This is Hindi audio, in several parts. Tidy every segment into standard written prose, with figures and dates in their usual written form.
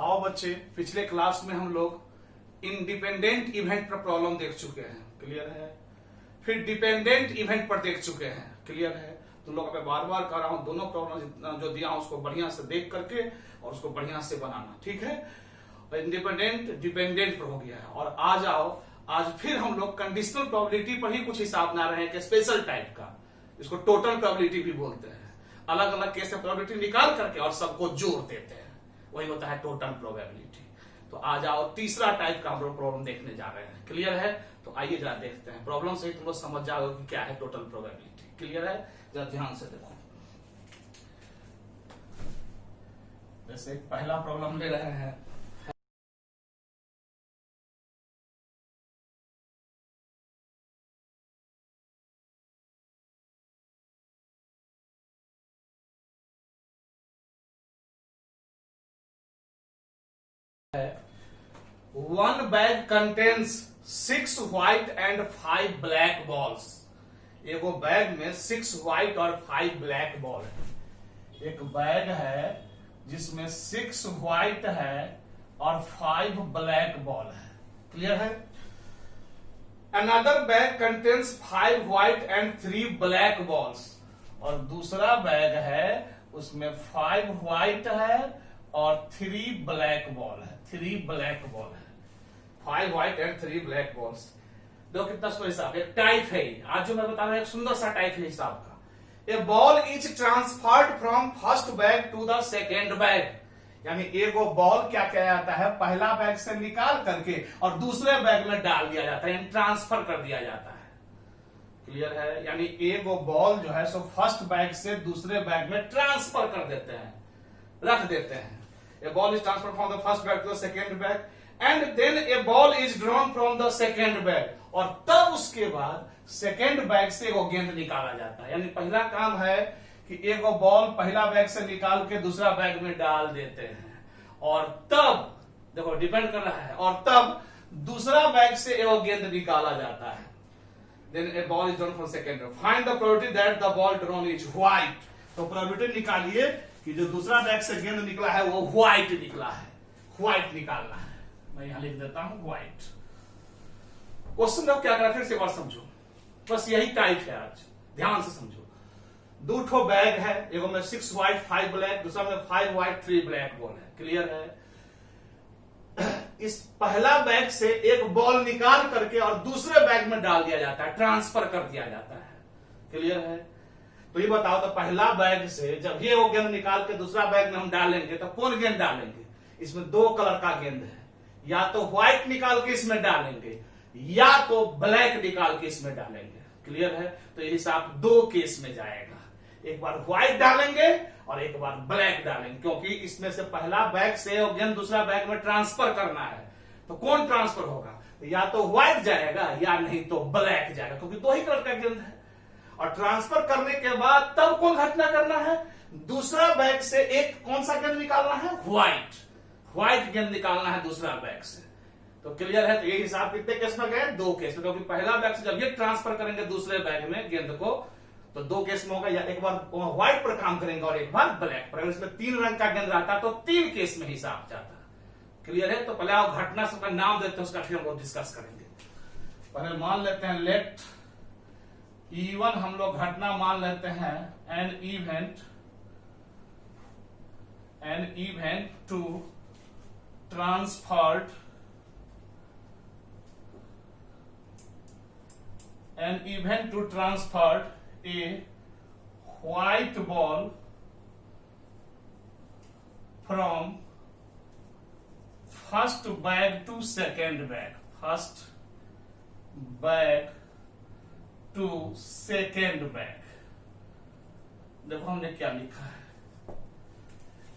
आओ बच्चे, पिछले क्लास में हम लोग इंडिपेंडेंट इवेंट पर प्रॉब्लम देख चुके हैं, क्लियर है। फिर डिपेंडेंट इवेंट पर देख चुके हैं, क्लियर है। तुम लोग मैं बार बार कह रहा हूं, दोनों प्रॉब्लम जो दिया उसको बढ़िया से देख करके और उसको बढ़िया से बनाना, ठीक है। इंडिपेंडेंट डिपेंडेंट पर हो गया है। और आ जाओ, आज फिर हम लोग कंडीशनल प्रोबेबिलिटी पर ही कुछ हिसाब बना रहे हैं, स्पेशल टाइप का। इसको टोटल प्रोबेबिलिटी भी बोलते हैं। अलग अलग केस से प्रोबेबिलिटी निकाल करके और सबको जोड़ देते हैं, वही होता है टोटल प्रोबेबिलिटी। तो आ जाओ, तीसरा टाइप का हम लोग प्रॉब्लम देखने जा रहे हैं, क्लियर है। तो आइए जरा देखते हैं, प्रॉब्लम से ही तुम लोग समझ जाओगे कि क्या है टोटल प्रोबेबिलिटी, क्लियर है। जरा ध्यान से देखो। जैसे पहला प्रॉब्लम ले रहे हैं, one bag contains 6 white and 5 black balls। एगो बैग में 6 व्हाइट और 5 ब्लैक बॉल है। एक बैग है जिसमें 6 व्हाइट है और 5 ब्लैक बॉल है, क्लियर है। Another bag contains 5 white and 3 black balls. और दूसरा बैग है उसमें 5 व्हाइट है और 3 ब्लैक बॉल है, 3 ब्लैक बॉल है, 5 व्हाइट एंड 3 ब्लैक बॉल्स। देखो कितना सुंदर हिसाब, एक टाइप है। आज जो मैं बता रहा हूं एक सुंदर सा टाइप है हिसाब का। A ball is transferred from first bag to the second bag. यानी एगो बॉल क्या किया जाता है, पहला बैग से निकाल करके और दूसरे बैग में डाल दिया जाता है, ट्रांसफर कर दिया जाता है, क्लियर है। यानी एगो बॉल जो है सो फर्स्ट बैग से दूसरे बैग में ट्रांसफर कर देते हैं, रख देते हैं। A ball is transferred from the first bag to the second bag, and then a ball is drawn from the second bag। और तब उसके बाद सेकेंड बैग से एगो गेंद निकाला जाता है। यानी पहला काम है कि एगो बॉल पहला बैग से निकाल के दूसरा बैग में डाल देते हैं, और तब देखो डिपेंड कर रहा है, और तब दूसरा बैग से एगो गेंद निकाला जाता है। Then a ball is drawn from second bag। Find the probability that the ball drawn is white। तो प्रोबेबिलिटी निकालिए कि जो दूसरा बैग से गेंद निकला है वो व्हाइट निकला है, व्हाइट निकालना है। मैं यहां लिख देता हूं व्हाइट। क्वेश्चन को क्या करा, फिर से एक बार समझो, बस यही टाइप है आज, ध्यान से समझो। दो ठो बैग है, एगो में 6 व्हाइट 5 ब्लैक, दूसरा में 5 व्हाइट 3 ब्लैक बॉल है, क्लियर है। इस पहला बैग से एक बॉल निकाल करके और दूसरे बैग में डाल दिया जाता है, ट्रांसफर कर दिया जाता है, क्लियर है। तो ये बताओ, तो पहला बैग से जब ये वो गेंद निकाल के दूसरा बैग में हम डालेंगे तो कौन गेंद डालेंगे? इसमें 2 कलर का गेंद है, या तो व्हाइट निकाल के इसमें डालेंगे या तो ब्लैक निकाल के इसमें डालेंगे, क्लियर है। तो ये हिसाब 2 केस में जाएगा, एक बार व्हाइट डालेंगे और एक बार ब्लैक डालेंगे, क्योंकि इसमें से पहला बैग से वो गेंद दूसरा बैग में ट्रांसफर करना है। तो कौन ट्रांसफर होगा? या तो व्हाइट जाएगा या नहीं तो ब्लैक जाएगा, क्योंकि 2 ही कलर का गेंद है। और ट्रांसफर करने के बाद तब कौन घटना करना है? दूसरा बैग से एक कौन सा गेंद निकालना है? व्हाइट गेंद निकालना है दूसरा बैग से। तो क्लियर है। तो ये हिसाब कितने केस में गए? 2 केस में, क्योंकि पहला बैग से जब ये ट्रांसफर करेंगे दूसरे बैग में गेंद को तो 2 केस में होगा, या एक बार व्हाइट पर काम करेंगे और एक बार ब्लैक पर। अगर इसमें 3 रंग का गेंद रहता तो 3 केस में हिसाब जाता, क्लियर है। तो पहले आप घटना सबका नाम देते हैं, उसका फिर हम लोग डिस्कस करेंगे। पहले मान लेते हैं लेट E1, हम लोग घटना मान लेते हैं an event to transferred a white ball from first bag to second bag, first bag to second bag. देखो हमने क्या लिखा है,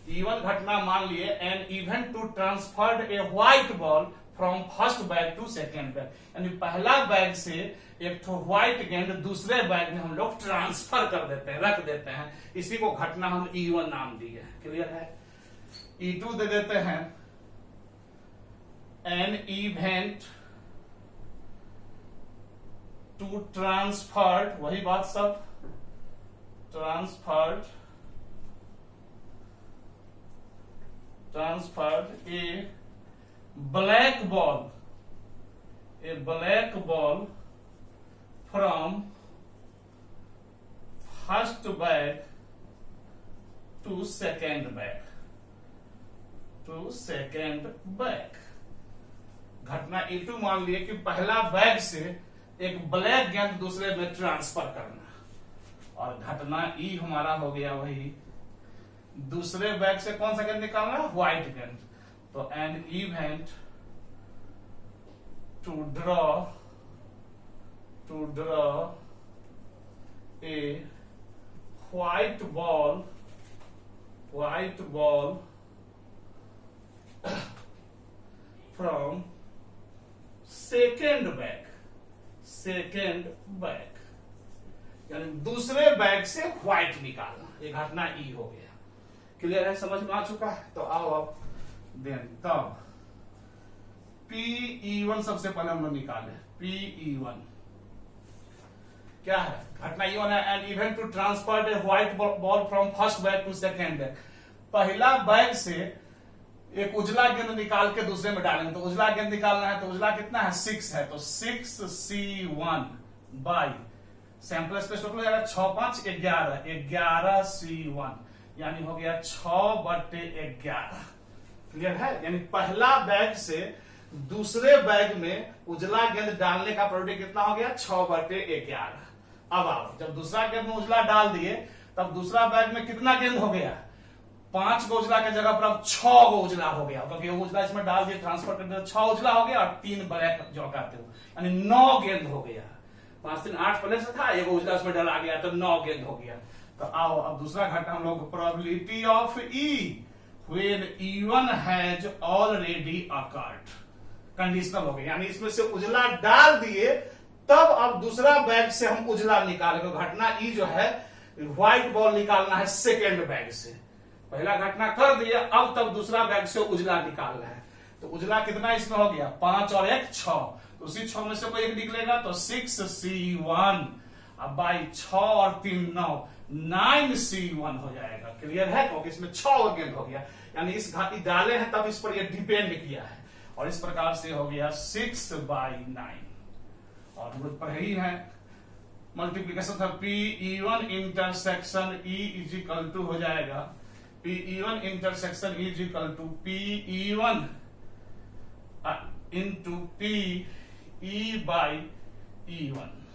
इवन घटना मान लिए an event to transferred a white ball from first bag to second bag. यानी पहला बैग से एक तो व्हाइट गेंद दूसरे बैग में हम लोग ट्रांसफर कर देते हैं, रख देते हैं। इसी को घटना हम E1 नाम दिए, क्लियर है। E2 दे देते हैं एन इवेंट टू ट्रांसफर्ड, वही बात सब, transferred transferred a black ball from first bag to second bag। घटना E2 मान लिए कि पहला बैग से एक ब्लैक गेंद दूसरे में ट्रांसफर करना, और घटना E हमारा हो गया वही दूसरे बैग से कौन सा गेंद निकालना, व्हाइट गेंद। तो an event to draw a white ball from second bag, यानी दूसरे बैग से व्हाइट निकालना, ये घटना ई हो गया। क्लियर है, समझ में आ चुका है। तो आओ अब देन तब PE1 सबसे पहले हम लोग निकाले। PE1 क्या है, घटना E1 है an event to transfer a white ball from first bag to second bag. पहला बैग से एक उजला गेंद निकाल के दूसरे में डालेंगे, तो उजला गेंद निकालना है, तो उजला कितना है, 6 है, तो 6C1 by sample space total हो जाएगा 6 5 11 11C1, यानी हो गया 6/11। क्लियर है, यानी पहला बैग से दूसरे बैग में उजला गेंद डालने का प्रोबेबिलिटी कितना हो गया, 6/11। अब आओ, जब दूसरा गेंद में उजला डाल दिए तब दूसरा बैग में कितना गेंद हो गया, 5 गो उजला के जगह पर अब 6 गो उजला हो गया, क्योंकि उजला इसमें डाल दिए ट्रांसफर कर दिया, 6 उजला हो गया और 3 ब्लैक जो कहते हो, यानी 9 गेंद हो गया। 5 3 8 पहले से था, एक उजला उसमें डाला गया तो 9 गेंद हो गया। तो आओ अब दूसरा घटना हम लोग probability of E when E1 has already occurred, conditional हो गया, यानी इसमें से उजला डाल दिए तब अब दूसरा बैग से हम उजला निकालेंगे। घटना E जो है व्हाइट बॉल निकालना है सेकेंड बैग से, पहला घटना कर दिया, अब तब दूसरा बैग से उजला निकालना है। तो उजला कितना इसमें हो गया, 5 और 1 6, तो उसी 6 में से कोई एक निकलेगा, तो 6C1 अब बाई 6 और 3 9 9C1 हो जाएगा। क्लियर है, क्योंकि इसमें 6 गेंद हो गया, यानी इस घाटी डाले हैं तब इस पर ये डिपेंड किया है, और इस प्रकार से हो गया 6/9। और हम लोग पढ़े ही है मल्टीप्लीकेशन था, PE1 intersection E is equal to हो जाएगा PE1 intersection E is equal to PE1 into PE/E1।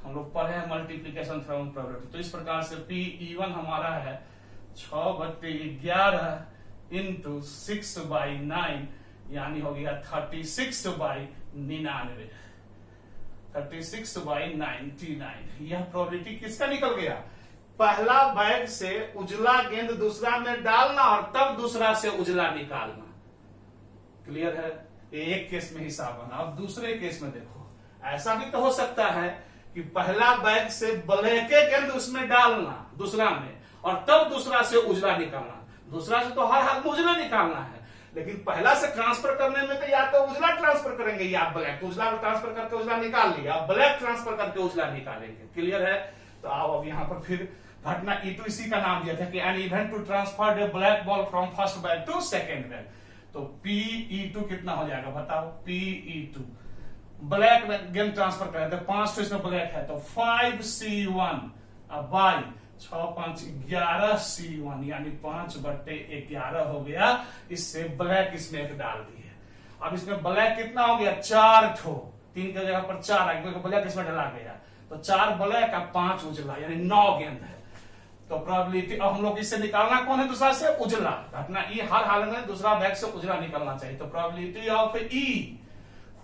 हम लोग पढ़े हैं मल्टीप्लीकेशन फ्रॉम प्रोबेबिलिटी। तो इस प्रकार से PE1 हमारा है 6/11 इंटू 6/9, यानी हो गया 36/99, 36/99। यह प्रोबेबिलिटी किसका निकल गया, पहला बैग से उजला गेंद दूसरा में डालना और तब दूसरा से उजला निकालना। क्लियर है, एक केस में हिसाब बना। अब दूसरे केस में देखो, ऐसा भी तो हो सकता है कि पहला बैग से ब्लैक गेंद उसमें डालना दूसरा में और तब दूसरा से उजला निकालना। दूसरा से तो हर हाल में उजला निकालना है, लेकिन पहला से ट्रांसफर करने में तो या तो उजला ट्रांसफर करेंगे या ब्लैक, तो उजला ट्रांसफर करके उजला निकाल लिया, ब्लैक ट्रांसफर करके उजला निकालेंगे। क्लियर है, तो आओ अब यहां पर फिर घटना E2 इसी का नाम दिया था कि an event to transfer a black ball from first bag to second bag. तो PE2 कितना हो जाएगा बताओ, PE2 ब्लैक गेंद ट्रांसफर करें तो 5 तो इसमें ब्लैक है, तो 5C1 अब बाई 6 5 11C1, यानी 5/11 हो गया। इससे ब्लैक इसमें एक डाल दिए। अब इसमें ब्लैक कितना हो गया, 4 ठो, 3 की जगह पर 4 आ गया, ब्लैक इसमें डाला गया, तो 4 ब्लैक और 5 उजला, यानी 9 गेंद है। तो प्रोबेबिलिटी अब हम लोग इससे निकालना कौन है, दूसरा से उजला। घटना E हर हाल में दूसरा बैग से उजला निकलना चाहिए। तो probability of E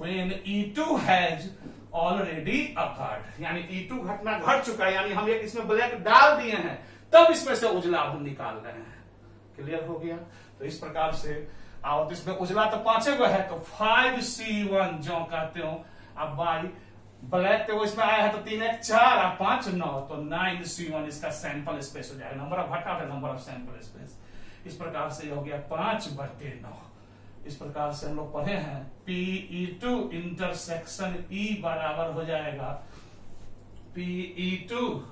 when E2 has already occurred, यानी E2 घटना घट चुका है, यानी हम एक इसमें ब्लैक डाल दिए हैं तब इसमें से उजला हम निकाल रहे हैं। क्लियर हो गया, तो इस प्रकार से आओ, तो इसमें उजला तो 5 गो है, तो 5C1 जो कहते हो, अब बाई ब्लैक तो इसमें आया है, तो 3 1 4 और 5 9, तो 9C1 इसका सैंपल स्पेस हो जाएगा। नंबर ऑफ घटा है, नंबर ऑफ सैंपल स्पेस। इस प्रकार से हो गया 5/9। इस प्रकार से हम लोग पढ़े हैं PE2 इंटरसेक्शन E बराबर हो जाएगा PE2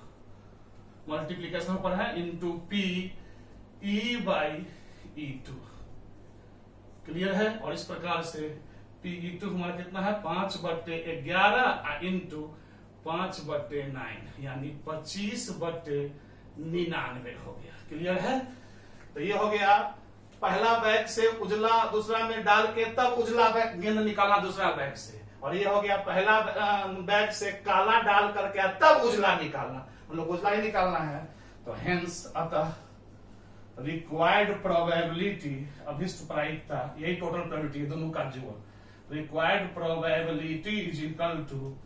मल्टीप्लीकेशन पढ़े हैं इंटू PE/E2। क्लियर है। और इस प्रकार से Pe2 हमारा कितना है 5/11 इंटू 5/9 यानी 25/99 हो गया। क्लियर है। तो ये हो गया पहला बैग से उजला दूसरा में डाल के तब उजला बैग गेंद निकालना दूसरा बैग से, और ये हो गया पहला बैग से काला डाल करके तब उजला निकालना, हम लोग उजला ही निकालना है। तो हेंस अतः रिक्वायर्ड प्रोबेबिलिटी, अभिष्ट प्रायिकता, यही टोटल प्रोबेबिलिटी दोनों का जोड़, required probability is equal to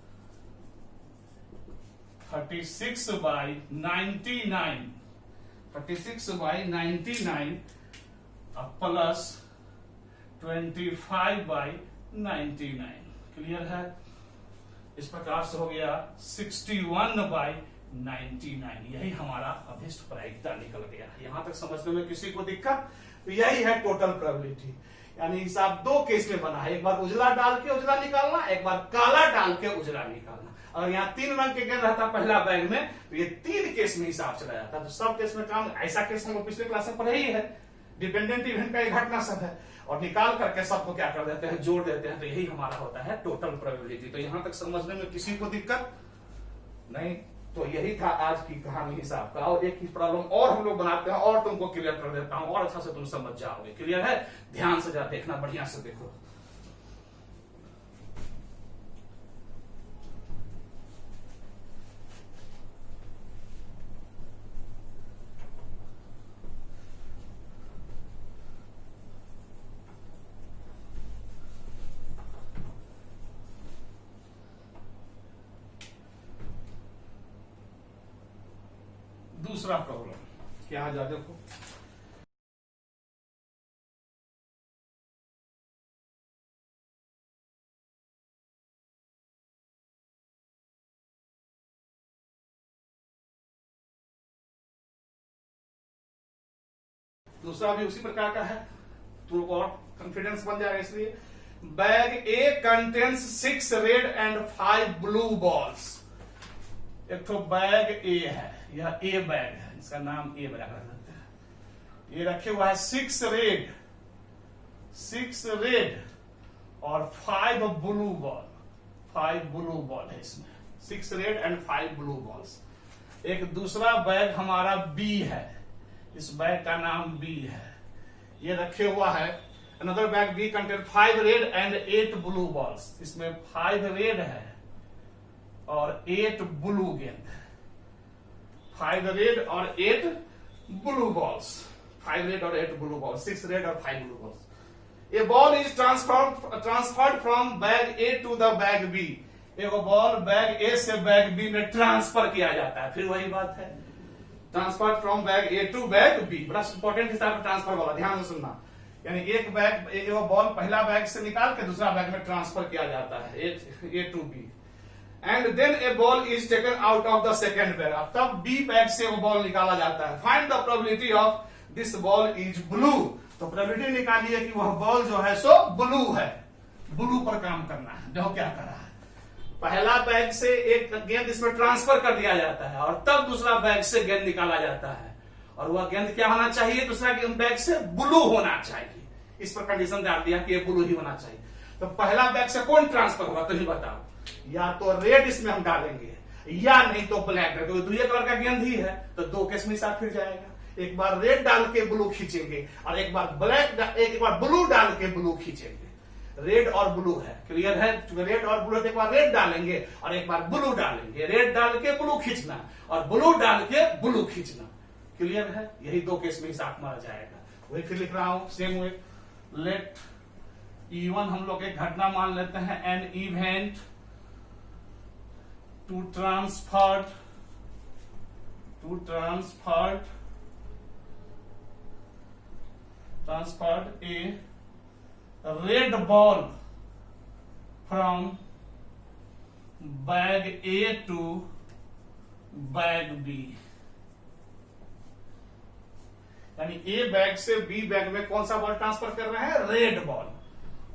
36/99 plus 25/99। Clear है। इस प्रकार से हो गया 61/99। यही हमारा अभिष्ट प्रायिकता निकल गया। यहां तक समझने में किसी को दिक्कत? तो यही है टोटल प्रोबेबिलिटी। यानी हिसाब दो केस में बना है, एक बार उजला डाल के उजला निकालना, एक बार काला डाल के उजला निकालना। और यहाँ 3 रंग के गेंद रहता पहला बैग में, तो ये 3 केस में हिसाब चला जाता। तो सब केस में काम, ऐसा केस हम पिछले क्लास में पढ़े ही है, डिपेंडेंट इवेंट का एक घटना सब है, और निकाल करके सबको क्या कर देते हैं, जोड़ देते हैं। तो यही हमारा होता है टोटल प्रोबेबिलिटी। तो यहां तक समझने में किसी को दिक्कत नहीं? तो यही था आज की कहानी हिसाब का। और एक ही प्रॉब्लम और हम लोग बनाते हैं और तुमको क्लियर कर देता हूं, और अच्छा से तुम समझ जाओगे। क्लियर है। ध्यान से जा देखना, बढ़िया से देखो। दूसरा प्रॉब्लम क्या आ जा देखो। दूसरा भी उसी प्रकार का है, तो और कॉन्फिडेंस बन जाएगा। इसलिए bag A contains 6 red and 5 blue balls. एक तो बैग ए है, यह ए बैग है, इसका नाम ए बैग रख देते हैं। ये रखे हुआ है 6 रेड और 5 ब्लू बॉल, 5 ब्लू बॉल है इसमें, 6 रेड एंड 5 ब्लू बॉल्स। एक दूसरा बैग हमारा बी है, इस बैग का नाम बी है। ये रखे हुआ है another bag B contain 5 red and 8 blue balls. इसमें 5 रेड है और 8 ब्लू गेंद है। 5 रेड और 8 ब्लू बॉल्स, 5 रेड और 8 ब्लू बॉल्स, 6 रेड और 5 blue balls. A ball is transferred from bag A to the bag B. एक बॉल बैग ए से बैग बी में ट्रांसफर किया जाता है। फिर वही बात है, transfer from bag A to bag B. बड़ा इंपॉर्टेंट हिसाब से ट्रांसफर वाला, ध्यान से सुनना। यानी एक बॉल पहला बैग से निकाल के दूसरा बैग में ट्रांसफर किया जाता है, A to B. And then a ball is taken out of the second bag. तब बी बैग से वो बॉल निकाला जाता है। Find the probability of this ball is blue. तो प्रोबेबिलिटी निकालिए कि वह बॉल जो है सो ब्लू है। ब्लू पर काम करना है। देखो क्या कर रहा है, पहला बैग से एक गेंद इसमें ट्रांसफर कर दिया जाता है और तब दूसरा बैग से गेंद निकाला जाता है, और वह गेंद क्या होना चाहिए, दूसरा बैग से ब्लू होना चाहिए। इस पर कंडीशन डाल दिया कि ये ब्लू ही होना चाहिए। तो पहला बैग से कौन ट्रांसफर होगा, तो ही बताओ। या तो रेड इसमें हम डालेंगे या नहीं तो ब्लैक, क्योंकि दूसरे कलर का गेंद ही है, तो 2 केस में साथ फिर जाएगा। एक बार रेड डाल के ब्लू खींचेंगे और एक बार एक बार ब्लू डाल के ब्लू खींचेंगे। रेड और ब्लू है, क्लियर है। रेड और ब्लू, एक बार रेड डालेंगे और एक बार ब्लू डालेंगे। रेड डाल के ब्लू खींचना और ब्लू डाल के ब्लू खींचना, क्लियर है। यही 2 केस में हिसाब मारा जाएगा। वही फिर लिख रहा हूं सेम वे। लेट E1 हम लोग एक घटना मान लेते हैं, an event to transferred a red ball from bag A to bag B. यानी ए बैग से बी बैग में कौन सा बॉल ट्रांसफर कर रहे हैं, रेड बॉल।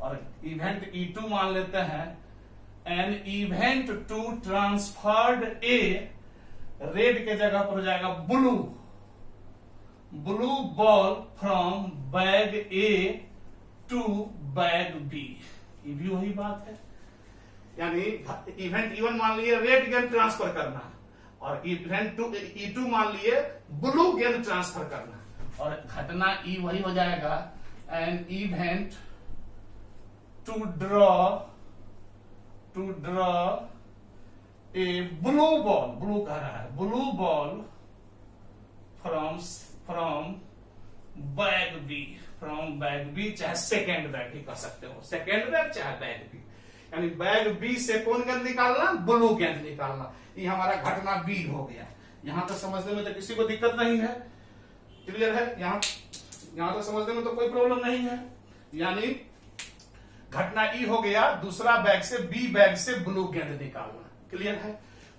और इवेंट E2 मान लेते हैं, an event to transferred a, red के जगह पर हो जाएगा blue ball from bag A to bag B, ये भी वही बात है। यानी इवेंट E1 मान लिए रेड गेन ट्रांसफर करना, और इवेंट E2 मान लिए ब्लू गेन ट्रांसफर करना, और घटना E वही हो जाएगा, an event to draw a blue ball, blue कह रहा है, blue ball from bag B, चाहे सेकेंड बैग भी कह सकते हो, सेकेंड बैग चाहे बैग बी, यानी बैग बी से कौन गेंद निकालना, ब्लू गेंद निकालना। ये हमारा घटना बी हो गया। यहां तक समझने में तो किसी को दिक्कत नहीं है, क्लियर है? यहां तक समझने में तो कोई प्रॉब्लम नहीं है। यानी घटना ई हो गया, दूसरा बैग से बी बैग से ब्लू गेंद निकालना, क्लियर है?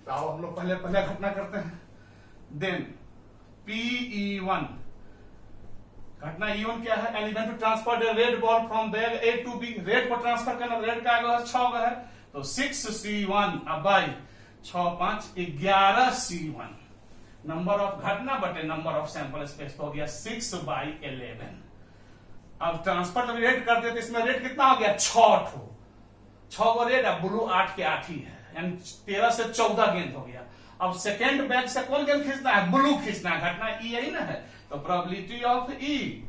तो आओ हम लोग पहले घटना करते हैं। देन PE1, घटना E1 क्या है? An event to transfer the red ball from bag A to B, red को ट्रांसफर करना, रेड का आगे 6 है, तो 6C1 by 6 5 11C1, number of घटना बटे नंबर ऑफ सैंपल स्पेस, हो गया 6/11। अब ट्रांसफर जब रेड करते तो इसमें रेड कितना हो गया, 6 गो रेड है, ब्लू 8 के 8 ही है, यानी 13 से 14 गेंद हो गया। अब सेकेंड बैग से कौन गेंद खींचना है, ब्लू खींचना है, घटना ई यही ना है, तो probability of E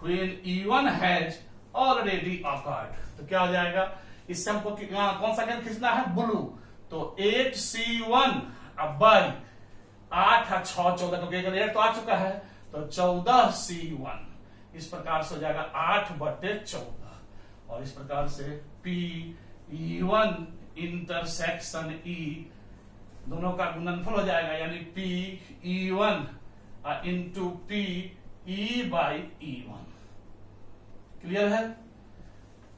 when E1 has already occurred, तो क्या हो जाएगा, इससे हमको कौन सा गेंद खींचना है, ब्लू, तो 8C1 अब बाई 8 और 6 14, क्योंकि रेड तो आ चुका है, तो 14C1, इस प्रकार से हो जाएगा 8/14, और इस प्रकार से PE1 इंटरसेक्शन E दोनों का गुणनफल हो जाएगा, यानी PE1 इंटू PE/E1, क्लियर है?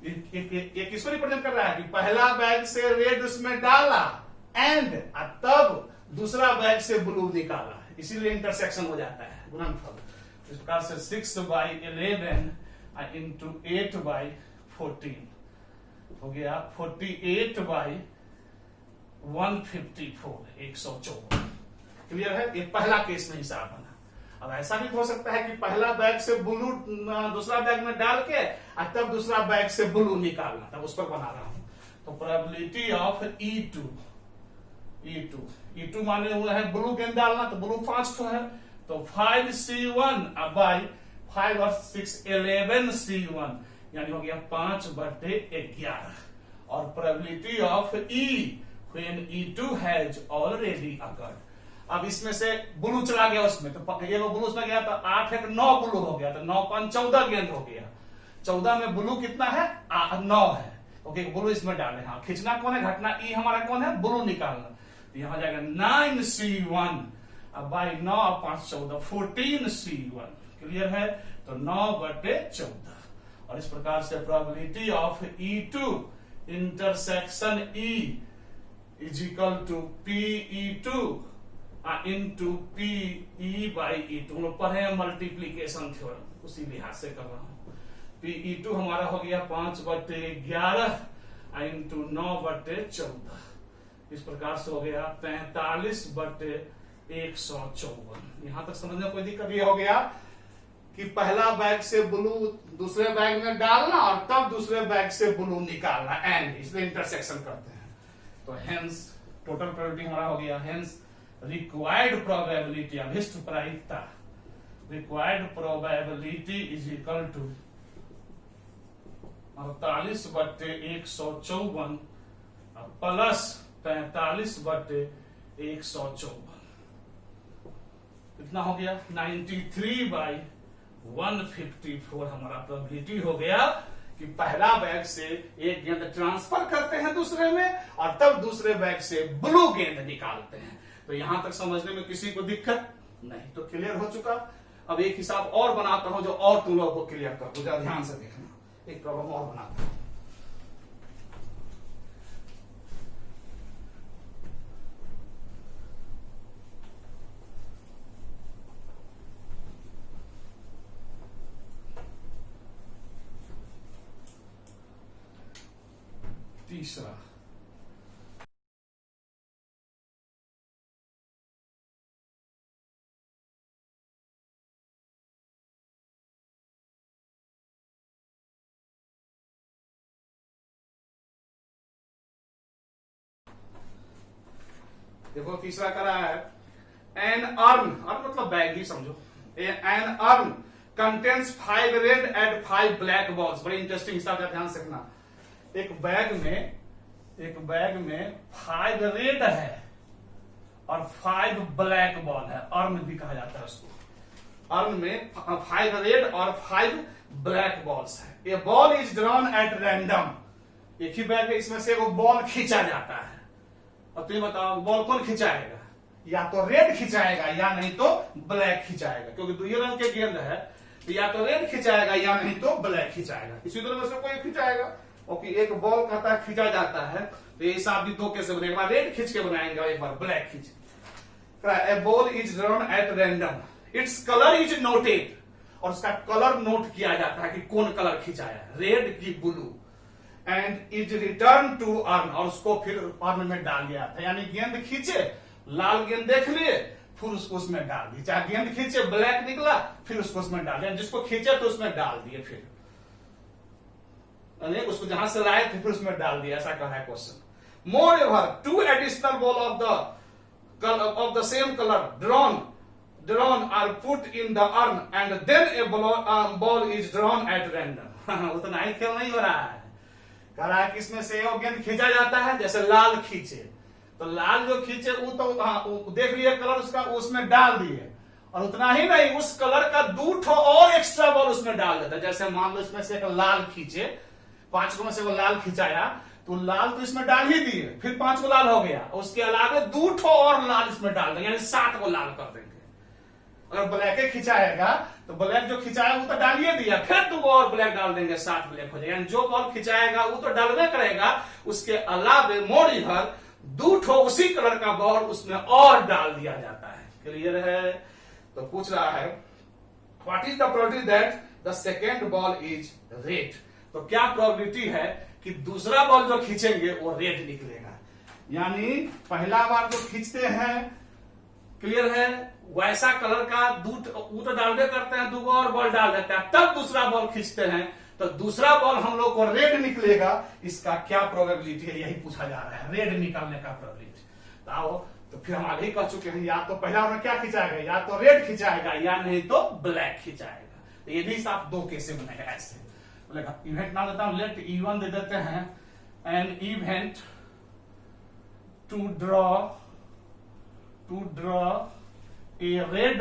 ये किसको रिप्रेजेंट कर रहा है कि पहला बैग से रेड उसमें डाला एंड तब दूसरा बैग से ब्लू निकाला, इसीलिए इंटरसेक्शन हो जाता है, गुणनफल। इस प्रकार से 6/11 इंटू 8/14 हो गया 48/154, 154, क्लियर है? ये पहला केस में हिसाब बना। अब ऐसा भी हो सकता है कि पहला बैग से ब्लू दूसरा बैग में डाल के तब दूसरा बैग से ब्लू निकालना, तब उस पर बना रहा हूं। तो प्रोबेबिलिटी ऑफ E2 माने हुए है ब्लू गेंद डालना, तो ब्लू 5 है, तो 5C1 बाई 5 और 6 11C1, यानी हो गया 5/11, और probability of E when E2 has already occurred. अब इसमें से ब्लू चला गया उसमें, तो ये ब्लू उसमें गया, तो 8 1 9 ब्लू हो गया, तो 9 5 14 गेंद हो गया। 14 में ब्लू कितना है, 9 है, ओके, ब्लू इसमें डाले। हाँ, खींचना कौन है, घटना ई हमारा कौन है, ब्लू निकालना, तो यहां जाएगा 9C1 अब बाई 9 और 5 14, 14C1, क्लियर है? तो 9/14, और इस प्रकार से probability of E2 intersection E is equal to PE2 into PE/E2, हम लोग पढ़े मल्टीप्लीकेशन थ्योरम, उसी लिहाज से कर रहा हूं। PE2 हमारा हो गया 5/11 इंटू 9/14, इस प्रकार से हो गया 43/154। यहां तक समझने कोई दिक्कत? ये हो गया कि पहला बैग से ब्लू दूसरे बैग में डालना और तब दूसरे बैग से ब्लू निकालना, एंड इसलिए इंटरसेक्शन करते हैं। तो हेंस टोटल प्रोबेबिलिटी हमारा हो गया, हेंस रिक्वायर्ड प्रोबेबिलिटी, अभिष्ट प्रायिकता, required probability is equal to 48/154 plus 45/154, कितना हो गया, 93/154 हमारा प्रोबेबिलिटी हो गया कि पहला बैग से एक गेंद ट्रांसफर करते हैं दूसरे में, और तब दूसरे बैग से ब्लू गेंद निकालते हैं। तो यहां तक समझने में किसी को दिक्कत नहीं, तो क्लियर हो चुका। अब एक हिसाब और बनाता हूं जो और तुम लोगों को क्लियर कर दो, ध्यान से देखना। एक प्रॉब्लम और बनाता हूं। तीसरा, देखो तीसरा करा है एन अर्न मतलब बैग ही समझो। An urn contains 5 red and 5 black balls. बड़ी इंटरेस्टिंग हिसाब से ध्यान से रखना। एक बैग में 5 रेड है और 5 ब्लैक बॉल है। अर्न भी कहा जाता है उसको। अर्न में 5 रेड और 5 ब्लैक बॉल्स है। A ball is drawn at random. एक ही बैग है, इसमें से वो बॉल खींचा जाता है। अब तुम्हें बताओ बॉल कौन खिंचाएगा? या तो रेड खिंचाएगा या नहीं तो ब्लैक खिंचाएगा, क्योंकि 2 रंग के गेंद है, तो या तो रेड खिंचाएगा या नहीं तो ब्लैक खिंचाएगा। इसी तरह में से कोई खिंचाएगा। ओके, एक बॉल कहता है खींचा जाता है, तो ये हिसाब भी 2 कैसे बनेगा? एक बार रेड खींच के बनाएंगे और एक बार ब्लैक खींच। A ball is drawn at random, its colour is noted, और उसका कलर नोट किया जाता है कि कौन कलर खिंचाया, रेड की blue, and is return to urn, और उसको फिर अर्न में डाल दिया था। यानी गेंद खींचे, लाल गेंद देख लिए, फिर उसको उसमें डाल दिए। चाहे गेंद खींचे ब्लैक निकला, फिर उसको उसमें डाल दिया। जिसको खींचे तो उसमें डाल दिए, फिर उसको जहां से लाए थे फिर उसमें डाल दिया। ऐसा कहा है question. More ever 2 additional ball of the same colour drawn are put in the urn and then a ball is drawn at random। उतना ही खेल नहीं हो रहा है। कह रहा है कि इसमें से एक गेंद खींचा जाता है, जैसे लाल खींचे, तो लाल जो खींचे वो तो देख लिए कलर उसका, उसमें डाल दिए, और उतना ही नहीं, उस कलर का 2 और एक्स्ट्रा बॉल उसमें डाल देता है। जैसे मान लो इसमें से एक लाल खींचे, 5 को में से वो लाल खिंचाया, तो लाल तो इसमें डाल ही दिए, फिर 5 को लाल हो गया, उसके अलावा 2 और लाल इसमें डाल देंगे, यानी 7 को लाल कर देंगे। अगर ब्लैक खिंचाएगा तो ब्लैक जो खिंचाया वो तो डालिए दिया, फिर 2 और ब्लैक डाल देंगे, 7 ब्लैक हो जाएगा। जो बॉल खिंचाएगा वो तो डालवे करेगा, उसके अलावा मोर इधर 2 उसी कलर का बॉल उसमें और डाल दिया जाता है। क्लियर है? तो पूछ रहा है what is the probability that the second ball is red. तो क्या प्रोबेबिलिटी है कि दूसरा बॉल जो खींचेंगे वो रेड निकलेगा। यानी पहला बार जो खींचते हैं, क्लियर है, वैसा कलर का वो तो डालवे करते हैं, 2 और बॉल डाल देते हैं, तब दूसरा बॉल खींचते हैं, तो दूसरा बॉल हम लोग को रेड निकलेगा। इसका क्या प्रोबेबिलिटी है, यही पूछा जा रहा है, रेड निकलने का प्रोबेबिलिटी। आओ तो फिर हम आगे ही कह चुके हैं, या तो पहला में क्या खिंचाएगा, या तो रेड खिंचाएगा या नहीं तो ब्लैक खिंचाएगा। तो ये भी साफ 2 कैसे बनेगा ऐसे। इवेंट नाम देता हूं, लेट E1 दे देते हैं, an event to draw a red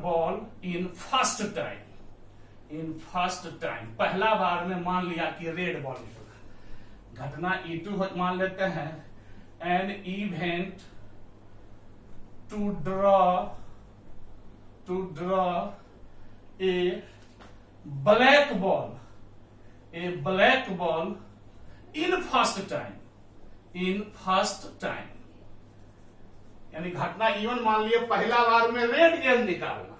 ball in first time। पहला बार में मान लिया कि रेड बॉल निकला। घटना E2 मान लेते हैं, an event to draw a black ball in first time। यानी घटना E1 मान लिया पहला बार में रेड गेंद निकालना,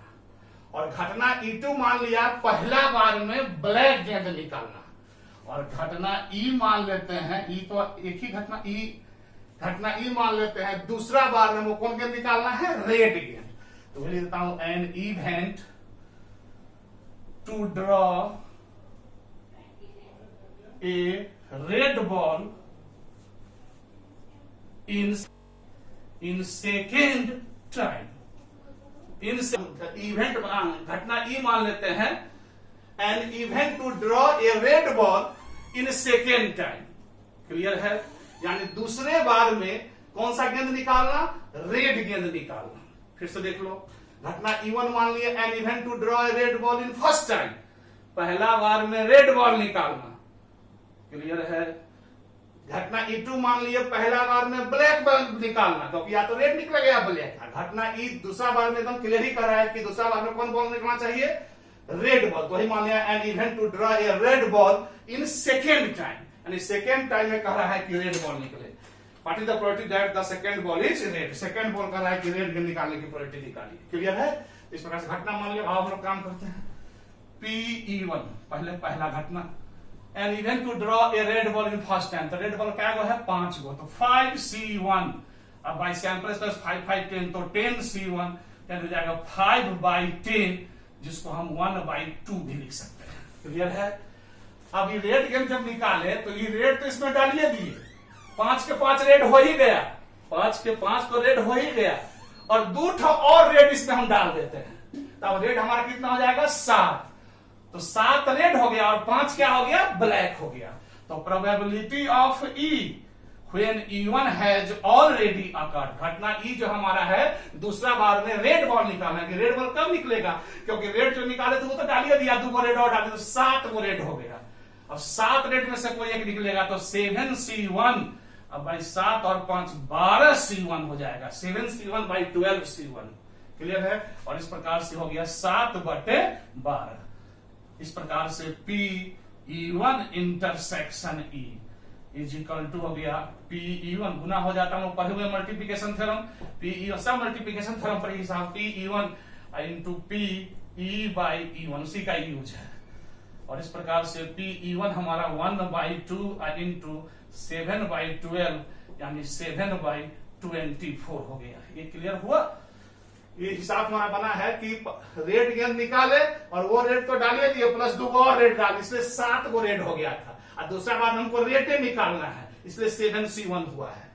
और घटना E2 मान लिया पहला बार में ब्लैक गेंद निकालना, और घटना E मान लेते हैं, E तो एक ही घटना E मान लेते हैं, दूसरा बार में वो कौन गेंद निकालना है, रेड गेंद। तो मैं लिखता हूं an event to draw a red ball in second time. Event घटना ई मान लेते हैं, an event to draw a red ball in second time. Clear है? यानी दूसरे बार में कौन सा गेंद निकालना, रेड गेंद निकालना। फिर से देख लो, घटना E1 मान लिया, an event to draw a red ball in first time, पहला बार में रेड बॉल निकालना। क्लियर है? घटना E2 मान लिया पहला बार में ब्लैक बॉल निकालना, क्योंकि या तो रेड निकलेगा या ब्लैक। घटना E दूसरा बार में एकदम क्लियर ही कर रहा है कि दूसरा बार में कौन बॉल निकलना चाहिए, रेड बॉल। तो वही मान लिया an event to draw a red ball in second time, यानी सेकेंड टाइम में कह रहा है कि रेड बॉल निकले। What is the probability that the second ball is red. Second ball कह रहा है कि रेड गेंद निकालने की प्रोबेबिलिटी निकाली। क्लियर है? इस प्रकार से घटना मान लिया। अब हम लोग काम करते हैं PE1, पहला घटना, an event to draw a red ball in first time. तो रेड बॉल क्या है, 5 गो, तो 5C1। अब बाई सैंपल 5 5 10, तो 10C1 हो जाएगा 5/10, जिसको हम 1/2 भी लिख सकते हैं। क्लियर है? अब ये रेड गेंद जब निकाले तो ये रेड तो इसमें डालिए दिए, 5 के 5 रेड हो ही गया, 5 के 5 तो रेड हो ही गया, और 2 और रेड इसमें हम डाल देते हैं, तब रेड हमारा कितना हो जाएगा 7। तो 7 रेड हो गया और 5 क्या हो गया, ब्लैक हो गया। तो probability of E when E1 has already occurred, घटना ई जो हमारा है दूसरा बार में रेड बॉल निकालना है। रेड बॉल कब निकलेगा, क्योंकि रेड जो निकाले थे वो तो डालिए दिया, 2 रेड और डाले तो 7 वो रेड हो गया। अब 7 रेड में से कोई एक निकलेगा तो 7C1, अब भाई 7 और 5 12C1 हो जाएगा, 7C1 by 12C1। क्लियर है। और इस प्रकार से हो गया 7/12। इस प्रकार से PE1 intersection E is equal to हो गया PE1 गुना हो जाता है पढ़े हुए मल्टीप्लीकेशन थ्योरम, PE सब मल्टीप्लीकेशन थ्योरम पर ही साहब, PE1 इंटू PE/E1 उसी का यूज है। और इस प्रकार से PE1 हमारा 1/2 इंटू 7/12 यानी 7/24 हो गया। ये क्लियर हुआ। ये हिसाब हमारा बना है कि रेड गेंद निकाले और वो रेड तो डालिए दिए प्लस 2 और रेड डाल, इसलिए 7 वो रेड हो गया था, और दूसरा बार हमको रेड निकालना है, इसलिए 7C1 हुआ है।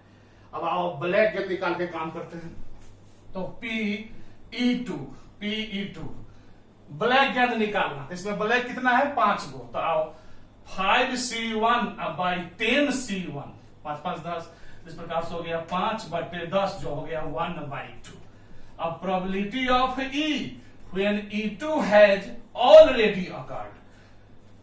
अब आओ ब्लैक गेंद निकाल के काम करते हैं। तो PE2 ब्लैक गेंद निकालना, इसमें ब्लैक कितना है 5 गो। तो आओ 5C1 by 10C1, 5 5 10, इस प्रकार से हो गया 5/10 जो हो गया 1/2। अब probability of E when E2 has already occurred.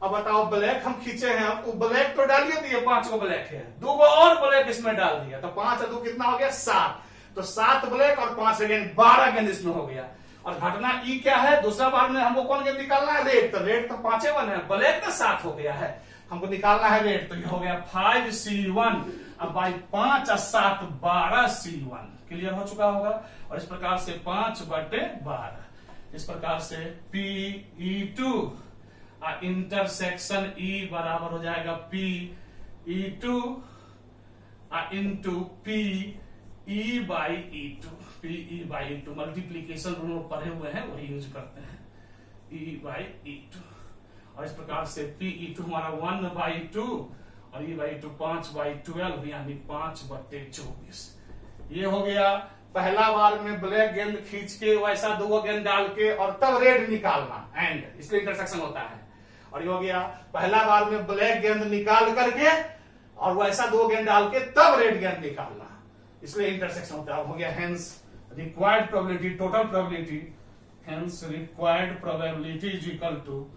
अब बताओ ब्लैक हम खींचे हैं, अब ब्लैक तो डालिए दिए, 5 को ब्लैक है, 2 को और ब्लैक इसमें डाल दिया, तो 5 और 2 कितना हो गया 7। तो 7 ब्लैक और 5 गेंद 12 गेंद इसमें हो गया। और घटना ई क्या है, दूसरा बार में हमको कौन गेंद निकालना है, रेड। तो रेड तो 5 है, ब्लैक तो 7 हो गया है, हमको निकालना है रेड। तो ये हो गया 5C1 अब बाई 5 और 7 12C1। क्लियर हो चुका होगा। और इस प्रकार से 5/12, इस प्रकार से PE2 इंटरसेक्शन E बराबर हो जाएगा PE2 into PE/E2। PE/E2 multiplication हम लोग पढ़े हुए हैं वही यूज करते हैं, E/E2। और इस प्रकार से PE2 हमारा 1/2 और E/2 5/12 यानी 5/24। ये हो गया पहला बार में ब्लैक गेंद खींच के वैसा 2 गेंद डाल के और तब रेड निकालना, एंड इसलिए इंटरसेक्शन होता है। और ये हो गया पहला बार में ब्लैक गेंद निकाल करके और वैसा 2 गेंद डाल के तब रेड गेंद निकालना, इसलिए इंटरसेक्शन होता है। हो गया hence required probability, total probability, hence required probability is equal to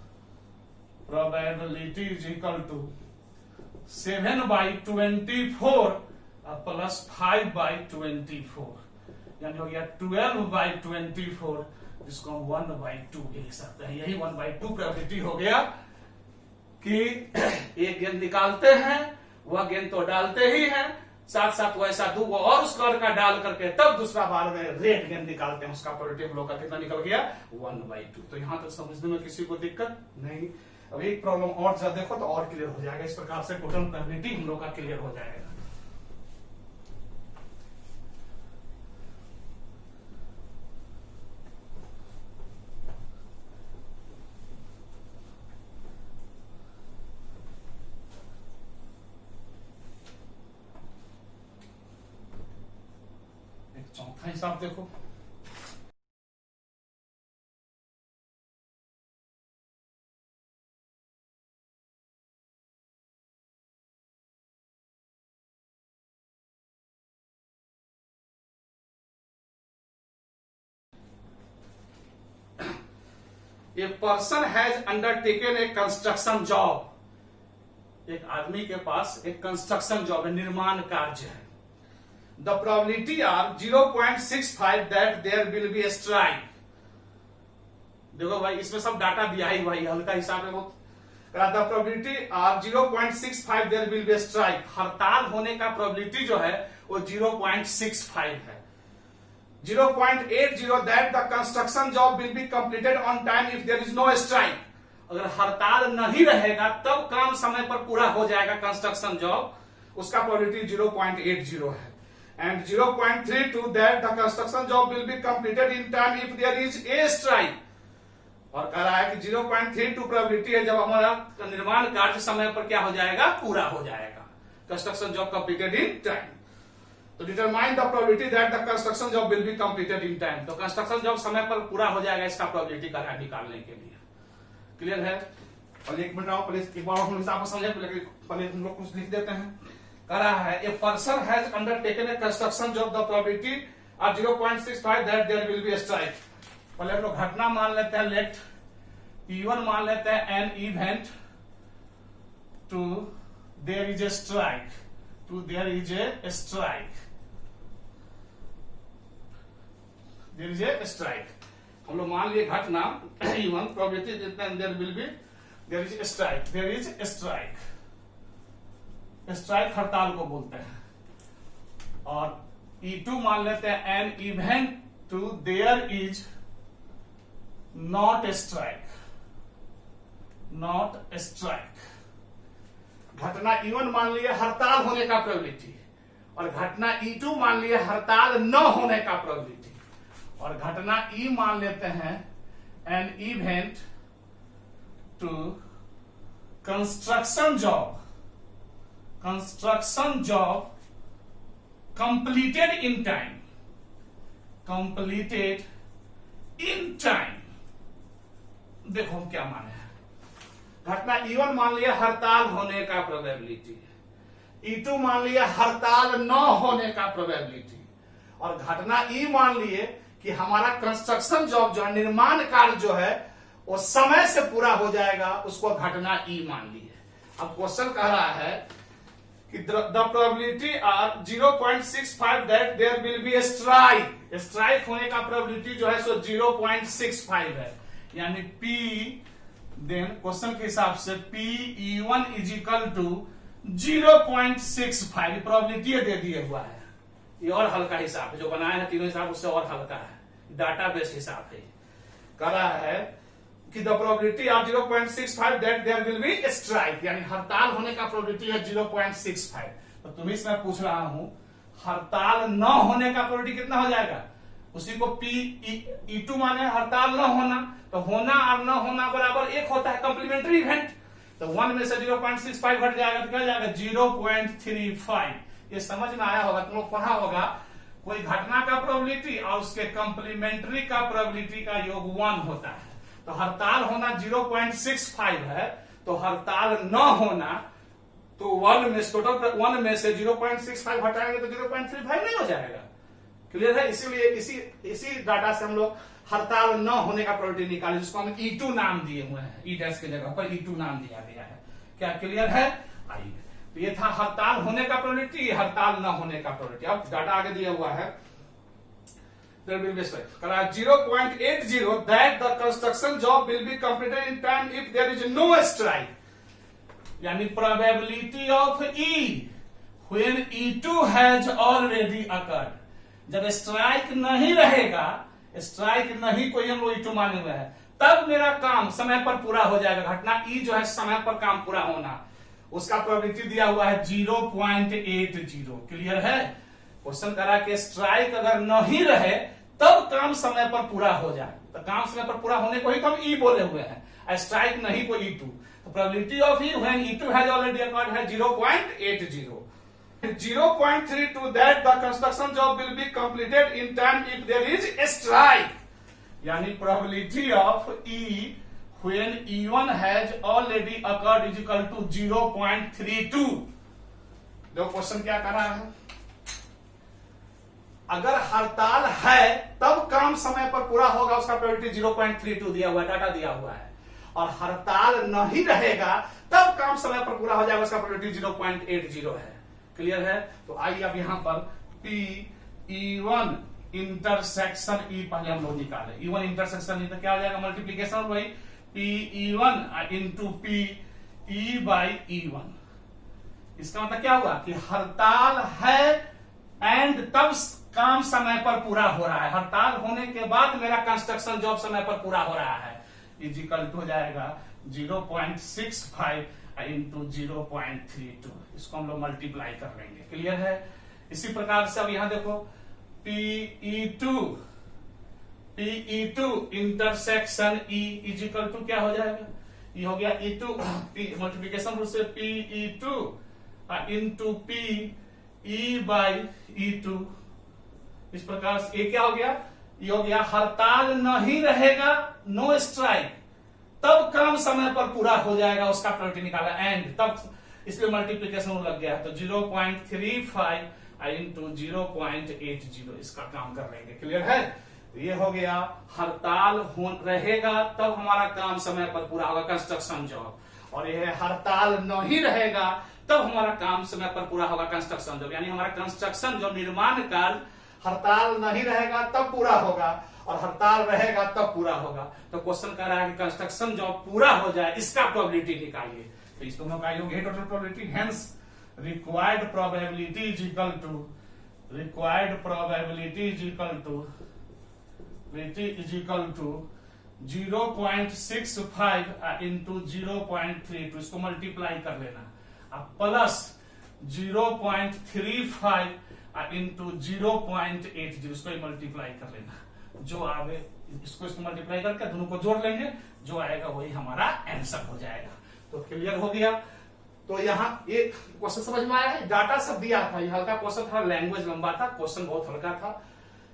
7/24 plus 5/24, यानी हो गया 12/24, जिसको हम 1/2 लिख सकते हैं। यही 1/2 प्रोबेबिलिटी हो गया कि एक गेंद निकालते हैं, वह गेंद तो डालते ही हैं, साथ साथ वैसा 2 और उस कलर का डाल करके तब दूसरा बार में रेड गेंद निकालते हैं, उसका प्रोबेबिलिटी हम लोग का कितना निकल गया 1/2। तो यहां तक समझने में किसी को दिक्कत नहीं। अब एक प्रॉब्लम और जब देखो तो और क्लियर हो जाएगा। इस प्रकार से टोटल प्रोबेबिलिटी हम लोग का क्लियर हो जाएगा। एक चौथा हिसाब देखो, ए person has undertaken a construction job. एक आदमी के पास एक कंस्ट्रक्शन जॉब है, निर्माण कार्य है। The probability are 0.65 that there will be a strike. देखो भाई इसमें सब डाटा दिया ही भाई, हल्का हिसाब है बहुत। The probability are 0.65 there will be a strike. हड़ताल होने का प्रोबेबिलिटी जो है वो 0.65 है। 0.80 that the construction job will be completed on time if there is no strike। अगर हड़ताल नहीं रहेगा तब काम समय पर पूरा हो जाएगा कंस्ट्रक्शन जॉब, उसका प्रोबेबिलिटी 0.80 है। And 0.32 that the construction job will be completed in time if there is a strike। और कह रहा है कि 0.32 प्रोबेबिलिटी है जब हमारा निर्माण कार्य समय पर क्या हो जाएगा, पूरा हो जाएगा। Construction job completed in time. तो determine the probability that the construction job will be completed in time. तो कंस्ट्रक्शन जॉब समय पर पूरा हो जाएगा, इसका प्रोबेबिलिटी का निकालने के लिए। क्लियर है? और एक मिनट आओ, पहले एक बार हम हिसाब से समझे, पहले हम लोग कुछ लिख देते हैं। कह रहा है a person has undertaken a construction job, the probability of 0.65 that there will be strike. पहले हम लोग घटना मान लेते हैं, लेट P1 मान लेते हैं an event to there is a strike, to there is a strike, there is a strike. हम लोग मान लिए घटना E1 प्रोबेबिलिटी जितना there will be there is strike, there is strike. Strike हड़ताल को बोलते हैं। और E2 मान लेते हैं an event to there is not strike, not strike. घटना E1 मान लिए हड़ताल होने का प्रोबेबिलिटी, और घटना E2 मान लिए हड़ताल न होने का प्रोबेबिलिटी, और घटना E मान लेते हैं an event to construction job, construction job completed in time, completed in time. देखो हम क्या माने हैं, घटना E1 मान लिया हड़ताल होने का प्रोबेबिलिटी, E2 मान लिया हड़ताल न होने का प्रोबेबिलिटी, और घटना E मान लिए कि हमारा कंस्ट्रक्शन जॉब जो है, निर्माण कार्य जो है वो समय से पूरा हो जाएगा, उसको घटना E मान लिए। अब क्वेश्चन कह रहा है कि the probability are 0.65 that there will be strike. Strike होने का प्रोबेबिलिटी जो है सो 0.65 है, यानी P देन क्वेश्चन के हिसाब से PE1 is equal to 0.65। Probability दे दिए हुआ है, ये और हल्का हिसाब है, जो बनाया है तीनों हिसाब उससे और हल्का है, डाटा बेस्ड हिसाब है। कह रहा है कि the probability of 0.65 that there will be strike, यानी हड़ताल होने का प्रोबेबिलिटी है 0.65। तो तुम्हें से मैं पूछ रहा हूं हड़ताल न होने का प्रोबेबिलिटी कितना हो जाएगा? उसी को E2 माने हड़ताल न होना, तो होना और न होना बराबर एक होता है, कंप्लीमेंट्री इवेंट। तो 1 में से 0.65 घट जाएगा तो क्या जाएगा 0.35। ये समझ में आया होगा, तुम लोग पढ़ा होगा, कोई घटना का प्रोबेबिलिटी और उसके कंप्लीमेंट्री का प्रोबेबिलिटी का योग 1 होता है। तो हड़ताल होना 0.65 है, तो हड़ताल न होना तो 1 में टोटल 1 में से 0.65 हटाएंगे तो 0.35 नहीं हो जाएगा। क्लियर है? इसीलिए इसी डाटा से हम लोग हड़ताल न होने का प्रोबेबिलिटी निकाले, जिसको हम E2 नाम दिए हुए हैं, ई डैश की जगह पर E2 नाम दिया गया है। क्या क्लियर है? आइए, तो ये था हड़ताल होने का प्रोबेबिलिटी, हड़ताल न होने का प्रोबेबिलिटी। अब डाटा आगे दिया हुआ है, there will be strike. 0.80 that the construction job will be completed in time if there is no strike, यानी probability of E when E2 has already occurred। जब स्ट्राइक नहीं रहेगा, स्ट्राइक नहीं कोई हम लोग E2 माने हुए हैं, तब मेरा काम समय पर पूरा हो जाएगा। घटना E जो है समय पर काम पूरा होना, उसका प्रोबेबिलिटी दिया हुआ है 0.80। क्लियर है? क्वेश्चन करा कि स्ट्राइक अगर नहीं रहे तब काम समय पर पूरा हो जाए, तो काम समय पर पूरा होने को ही तो हम E बोले हुए हैं, स्ट्राइक नहीं को E2। तो probability of E when E2 has already occurred है 0.80। 0.32 that the construction job will be completed in time if there is a strike, यानी probability of E when E1 has already occurred is equal to 0.32। देखो क्वेश्चन क्या कर रहा है, अगर हड़ताल है तब काम समय पर पूरा होगा, उसका प्रोबेबिलिटी 0.32 दिया हुआ है, डाटा दिया हुआ है, और हड़ताल नहीं रहेगा तब काम समय पर पूरा हो जाएगा, उसका प्रोबेबिलिटी 0.80 है। क्लियर है? तो आइए अब यहां पर PE1 इंटरसेक्शन E पहले हम लोग निकाले। E1 इंटरसेक्शन E तो क्या हो जाएगा, मल्टीप्लीकेशन भाई PE1 into PE by E1। इसका मतलब क्या हुआ कि हड़ताल है एंड तब काम समय पर पूरा हो रहा है, हड़ताल होने के बाद मेरा कंस्ट्रक्शन जॉब समय पर पूरा हो रहा है, इजिकल टू हो जाएगा 0.65 इंटू 0.32। इसको हम लोग मल्टीप्लाई कर लेंगे। क्लियर है? इसी प्रकार से अब यहां देखो PE2 intersection E is equal to क्या हो जाएगा, ये हो गया E2 मल्टीप्लीकेशन रूल से PE2 into P E by E2। इस प्रकार से ये क्या हो गया, ये हो गया हड़ताल नहीं रहेगा, नो स्ट्राइक, तब काम समय पर पूरा हो जाएगा, उसका प्रोबेबिलिटी निकाला एंड तब, इसलिए मल्टीप्लीकेशन लग गया। तो 0.35 इंटू 0.80 इसका काम कर लेंगे। क्लियर है? ये हो गया हड़ताल रहेगा तब हमारा काम समय पर पूरा होगा, कंस्ट्रक्शन जॉब। और यह हड़ताल नहीं रहेगा तब हमारा काम समय पर पूरा होगा, कंस्ट्रक्शन जॉब। यानी हमारा कंस्ट्रक्शन जॉब, निर्माण कार्य, हड़ताल नहीं रहेगा तब पूरा होगा और हड़ताल रहेगा तब पूरा होगा। तो क्वेश्चन कह रहा है कि कंस्ट्रक्शन जॉब पूरा हो जाए, इसका प्रोबेबिलिटी निकालिए। तो इस दोनों का योग है total probability. Hence required probability is equal to 0.65 into 0.32, इसको मल्टीप्लाई कर लेना, अब प्लस 0.35 इंटू 0.80, इसको मल्टीप्लाई कर लेना। जो आगे इसको मल्टीप्लाई करके दोनों को जोड़ लेंगे, जो आएगा वही हमारा आंसर हो जाएगा। तो क्लियर हो गया। तो यहाँ ये क्वेश्चन समझ में आया है, डाटा सब दिया था, ये हल्का क्वेश्चन था, लैंग्वेज लंबा था, क्वेश्चन बहुत हल्का था।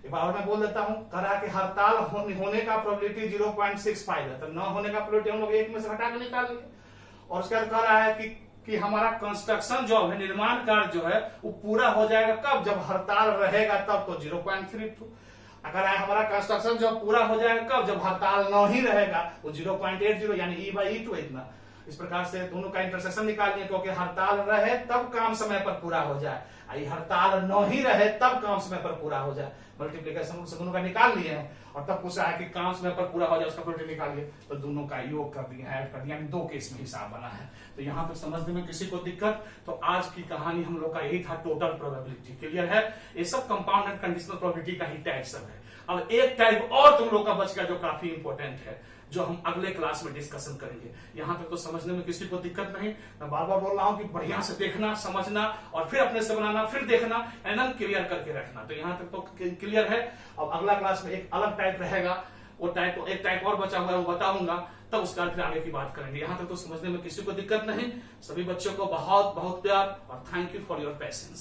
एक बार मैं बोल देता हूं, करा कि हड़ताल होने का प्रोबेबिलिटी 0.65 है, तो न होने का प्रोबेबिलिटी हम लोग एक में से हटा के निकाल लेंगे। और उसके बाद कह रहा है कि हमारा कंस्ट्रक्शन जॉब है, निर्माण कार्य जो है वो पूरा हो जाएगा कब, जब हड़ताल रहेगा तब, तो 0.32। अगर हमारा कंस्ट्रक्शन जॉब पूरा हो जाएगा कब, जब हड़ताल नहीं रहेगा, वो 0.80 यानी E/E2 इतना। इस प्रकार से दोनों का इंटरसेक्शन निकालिए, क्योंकि हड़ताल रहे तब काम समय पर पूरा हो जाए, हड़ताल नहीं रहे तब काम समय पर पूरा हो जाए। मल्टीप्लीकेशन से दोनों का निकाल लिए हैं और तब पूछा है कि काम समय पर पूरा हो जाए, उसका प्रोबेबिलिटी निकालिए। तो दोनों का योग कर दिया, ऐड कर दिया, यानी 2 केस में हिसाब बना है। तो यहाँ तक समझने में किसी को दिक्कत, तो आज की कहानी हम लोग का यही था, टोटल प्रोबेबिलिटी। क्लियर है? ये सब कंपाउंड एंड कंडीशनल प्रोबेबिलिटी का ही टाइप सब है। अब एक टाइप और तुम लोग का बच गया जो काफी इंपॉर्टेंट है, जो हम अगले क्लास में डिस्कशन करेंगे। यहां तक तो समझने में किसी को दिक्कत नहीं। मैं बार बार बोल रहा हूं कि बढ़िया से देखना, समझना और फिर अपने से बनाना, फिर देखना, एंड क्लियर करके रखना। तो यहां तक तो क्लियर है। अब अगला क्लास में एक अलग टाइप रहेगा, वो टाइप, एक टाइप और बचा हुआ है, वो बताऊंगा, तब उसका फिर आगे की बात करेंगे। यहां तक तो समझने में किसी को दिक्कत नहीं। सभी बच्चों को बहुत बहुत प्यार और thank you for your patience.